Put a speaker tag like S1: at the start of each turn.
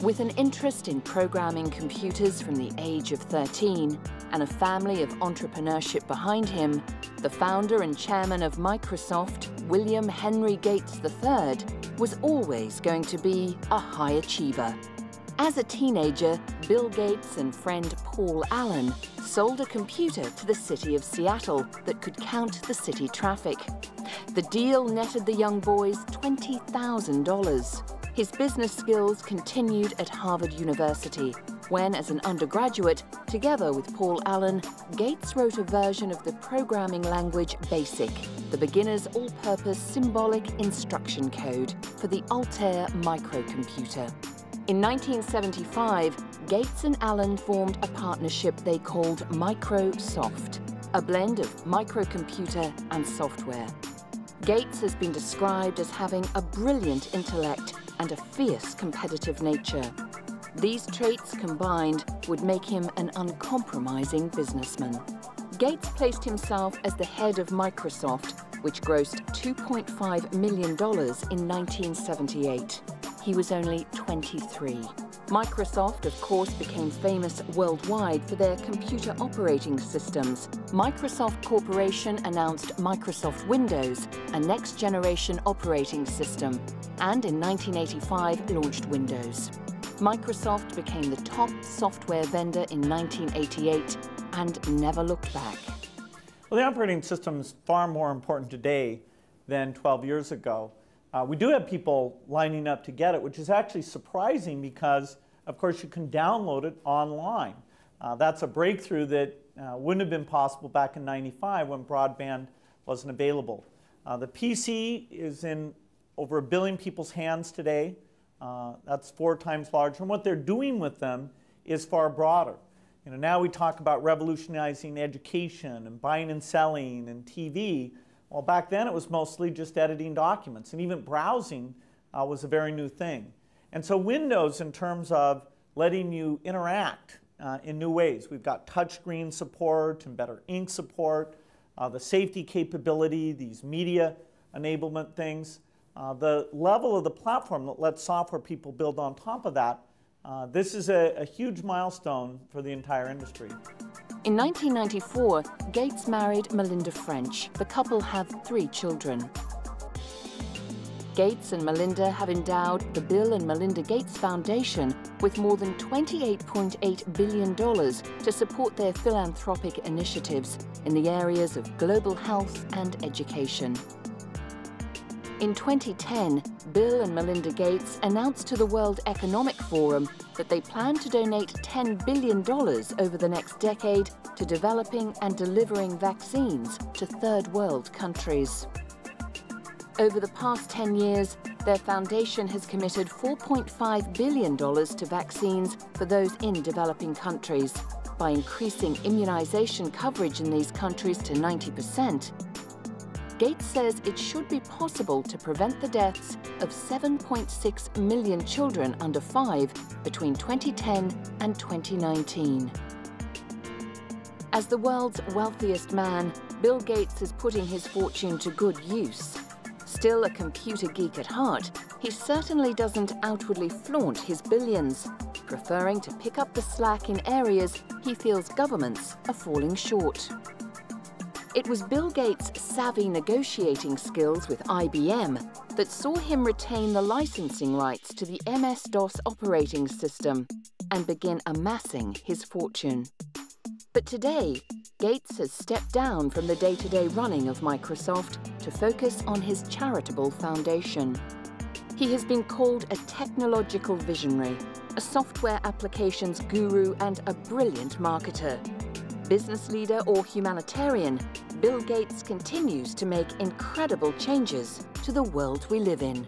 S1: With an interest in programming computers from the age of 13 and a family of entrepreneurship behind him, the founder and chairman of Microsoft, William Henry Gates III, was always going to be a high achiever. As a teenager, Bill Gates and friend Paul Allen sold a computer to the city of Seattle that could count the city traffic. The deal netted the young boys $20,000. His business skills continued at Harvard University, when, as an undergraduate, together with Paul Allen, Gates wrote a version of the programming language BASIC, the beginner's all-purpose symbolic instruction code for the Altair microcomputer. In 1975, Gates and Allen formed a partnership they called Microsoft, a blend of microcomputer and software. Gates has been described as having a brilliant intellect and a fierce competitive nature. These traits combined would make him an uncompromising businessman. Gates placed himself as the head of Microsoft, which grossed $2.5 million in 1978. He was only 23. Microsoft, of course, became famous worldwide for their computer operating systems. Microsoft Corporation announced Microsoft Windows, a next-generation operating system, and in 1985 launched Windows. Microsoft became the top software vendor in 1988 and never looked back.
S2: Well, the operating system is far more important today than 12 years ago. We do have people lining up to get it, which is actually surprising because, of course, you can download it online. That's a breakthrough that wouldn't have been possible back in '95 when broadband wasn't available. The PC is in over 1 billion people's hands today. That's 4 times larger. And what they're doing with them is far broader. Now we talk about revolutionizing education and buying and selling and TV. Well, back then it was mostly just editing documents, and even browsing was a very new thing. And so Windows, in terms of letting you interact in new ways, we've got touchscreen support and better ink support, the safety capability, these media enablement things, the level of the platform that lets software people build on top of that. This is a huge milestone for the entire industry.
S1: In 1994, Gates married Melinda French. The couple have 3 children. Gates and Melinda have endowed the Bill and Melinda Gates Foundation with more than $28.8 billion to support their philanthropic initiatives in the areas of global health and education. In 2010, Bill and Melinda Gates announced to the World Economic Forum that they plan to donate $10 billion over the next decade to developing and delivering vaccines to third world countries. Over the past 10 years, their foundation has committed $4.5 billion to vaccines for those in developing countries. By increasing immunization coverage in these countries to 90%, Gates says it should be possible to prevent the deaths of 7.6 million children under 5 between 2010 and 2019. As the world's wealthiest man, Bill Gates is putting his fortune to good use. Still a computer geek at heart, he certainly doesn't outwardly flaunt his billions, preferring to pick up the slack in areas he feels governments are falling short. It was Bill Gates' savvy negotiating skills with IBM that saw him retain the licensing rights to the MS-DOS operating system and begin amassing his fortune. But today, Gates has stepped down from the day-to-day running of Microsoft to focus on his charitable foundation. He has been called a technological visionary, a software applications guru, and a brilliant marketer. Business leader or humanitarian, Bill Gates continues to make incredible changes to the world we live in.